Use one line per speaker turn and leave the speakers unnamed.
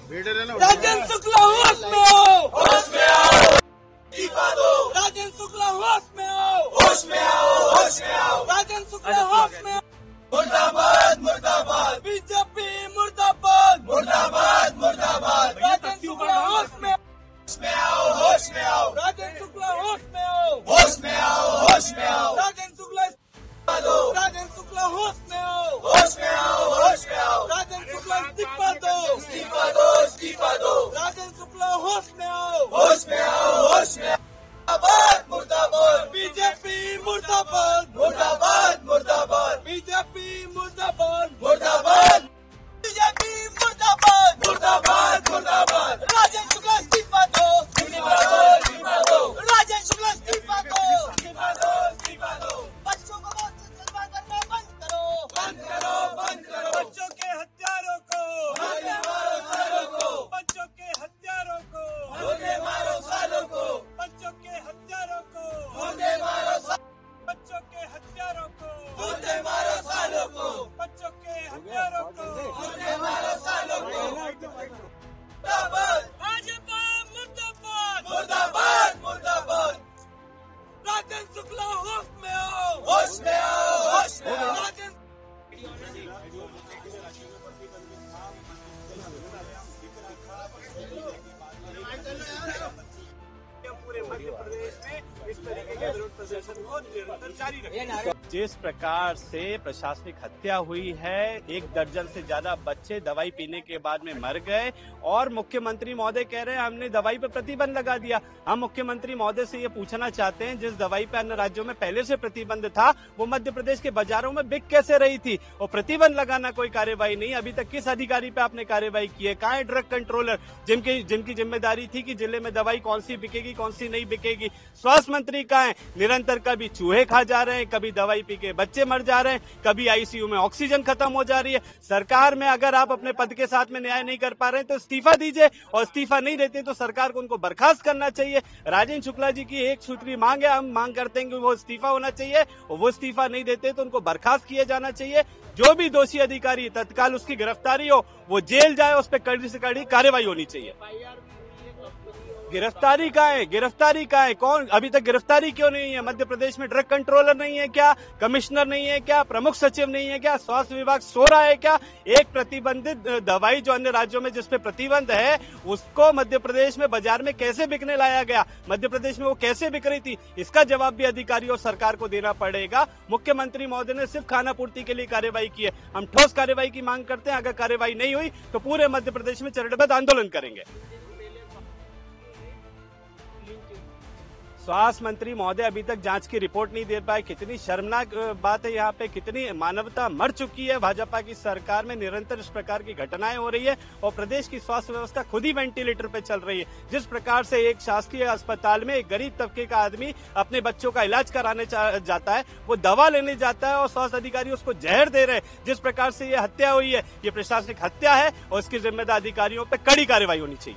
राजेंद्र शुक्ला होश में आओ, होश में आओ, इस्तीफा दो। राजेंद्र शुक्ला होश में आओ, होश में आओ, होश में आओ। राजेंद्र शुक्ला होश में आओ। मुर्दाबाद मुर्दाबाद, बीजेपी मुर्दाबाद मुर्दाबाद मुर्दाबाद। राजेंद्र शुक्ला होश में आओ, होश में आओ। राजेंद्र शुक्ला होश में आओ, होश में आओ, होश में आओ। राजेंद्र शुक्ला इस्तीफा दो। राजेंद्र शुक्ला होश में आओ, होश में आओ, होश में आओ। राजेंद्र शुक्ला इस्तीफा दो, इस्तीफा दो, इस्तीफा दो। राजेंद्र शुक्ला होश में आओ, होश में आओ, होश में आओ। मुर्दाबाद मुर्दाबाद, बीजेपी मुर्दाबाद मुर्दाबाद मुर्दाबाद। बीजेपी मुर्दाबाद मुर्दाबाद, बीजेपी मुर्दाबाद मुर्दाबाद मुर्दाबाद। राजेंद्र शुक्ला इस्तीफा दो, इस्तीफा दो, इस्तीफा दो। राजेंद्र शुक्ला इस्तीफा दो, इस्तीफा दो, इस्तीफा दो। बच्चों को मौत से जलवा करना बंद करो, बंद करो, बंद करो। बच्चों के हत्यारों को गोली मारो सालों को, बच्चों के हत्यारों को गोली मारो सालों को, बच्चों के हत्यारों को गोली मारो, बच्चों के हत्यारों को गोली मारो सालों को, बच्चों के हत्यारों को गोली मारो सालों को। मुर्दाबाद भाजपा, मुर्दाबाद मुर्दाबाद मुर्दाबाद। राजेंद्र शुक्ला होश में आओ, होश में आओ, होश में आओ। राजेंद्र पूरे मध्य प्रदेश में इस तरीके के विरोध प्रदर्शन को निरंतर जारी रखेंगे।
जिस प्रकार से प्रशासनिक हत्या हुई है, 1 दर्जन से ज्यादा बच्चे दवाई पीने के बाद में मर गए और मुख्यमंत्री महोदय कह रहे हैं हमने दवाई पर प्रतिबंध लगा दिया। हम मुख्यमंत्री महोदय से ये पूछना चाहते हैं, जिस दवाई पर अन्य राज्यों में पहले से प्रतिबंध था वो मध्य प्रदेश के बाजारों में बिक कैसे रही थी? और प्रतिबंध लगाना कोई कार्यवाही नहीं, अभी तक किस अधिकारी पे आपने कार्यवाही की है? कहाँ है ड्रग कंट्रोलर जिनकी जिम्मेदारी थी कि जिले में दवाई कौन सी बिकेगी कौन सी नहीं बिकेगी? स्वास्थ्य मंत्री कहाँ है? निरंतर कभी चूहे खा जा रहे हैं, कभी दवाई पी के बच्चे मर जा रहे हैं, कभी आईसीयू में ऑक्सीजन खत्म हो जा रही है। सरकार में अगर आप अपने पद के साथ में न्याय नहीं कर पा रहे हैं तो इस्तीफा दीजिए, और इस्तीफा नहीं देते तो सरकार को उनको बर्खास्त करना चाहिए। राजेंद्र शुक्ला जी की एक सूत्री मांग है, हम मांग करते हैं कि वो इस्तीफा होना चाहिए, और वो इस्तीफा नहीं देते तो उनको बर्खास्त किया जाना चाहिए। जो भी दोषी अधिकारी तत्काल उसकी गिरफ्तारी हो, वो जेल जाए, उस पर कड़ी से कड़ी कार्रवाई होनी चाहिए। गिरफ्तारी कहाँ है? गिरफ्तारी कहाँ है? कौन अभी तक गिरफ्तारी क्यों नहीं है? मध्य प्रदेश में ड्रग कंट्रोलर नहीं है क्या? कमिश्नर नहीं है क्या? प्रमुख सचिव नहीं है क्या? स्वास्थ्य विभाग सो रहा है क्या? एक प्रतिबंधित दवाई जो अन्य राज्यों में जिस पे प्रतिबंध है उसको मध्य प्रदेश में बाजार में कैसे बिकने लाया गया? मध्य प्रदेश में वो कैसे बिक रही थी? इसका जवाब भी अधिकारियों और सरकार को देना पड़ेगा। मुख्यमंत्री महोदय ने सिर्फ खाना पूर्ति के लिए कार्यवाही की है। हम ठोस कार्यवाही की मांग करते हैं। अगर कार्यवाही नहीं हुई तो पूरे मध्य प्रदेश में चरणबद्ध आंदोलन करेंगे। स्वास्थ्य मंत्री महोदय अभी तक जांच की रिपोर्ट नहीं दे पाए। कितनी शर्मनाक बात है, यहाँ पे कितनी मानवता मर चुकी है। भाजपा की सरकार में निरंतर इस प्रकार की घटनाएं हो रही है और प्रदेश की स्वास्थ्य व्यवस्था खुद ही वेंटिलेटर पे चल रही है। जिस प्रकार से एक शासकीय अस्पताल में एक गरीब तबके का आदमी अपने बच्चों का इलाज कराने जाता है, वो दवा लेने जाता है और स्वास्थ्य अधिकारी उसको जहर दे रहे हैं। जिस प्रकार से ये हत्या हुई है, ये प्रशासनिक हत्या है और इसकी जिम्मेदार अधिकारियों पर कड़ी कार्रवाई होनी चाहिए।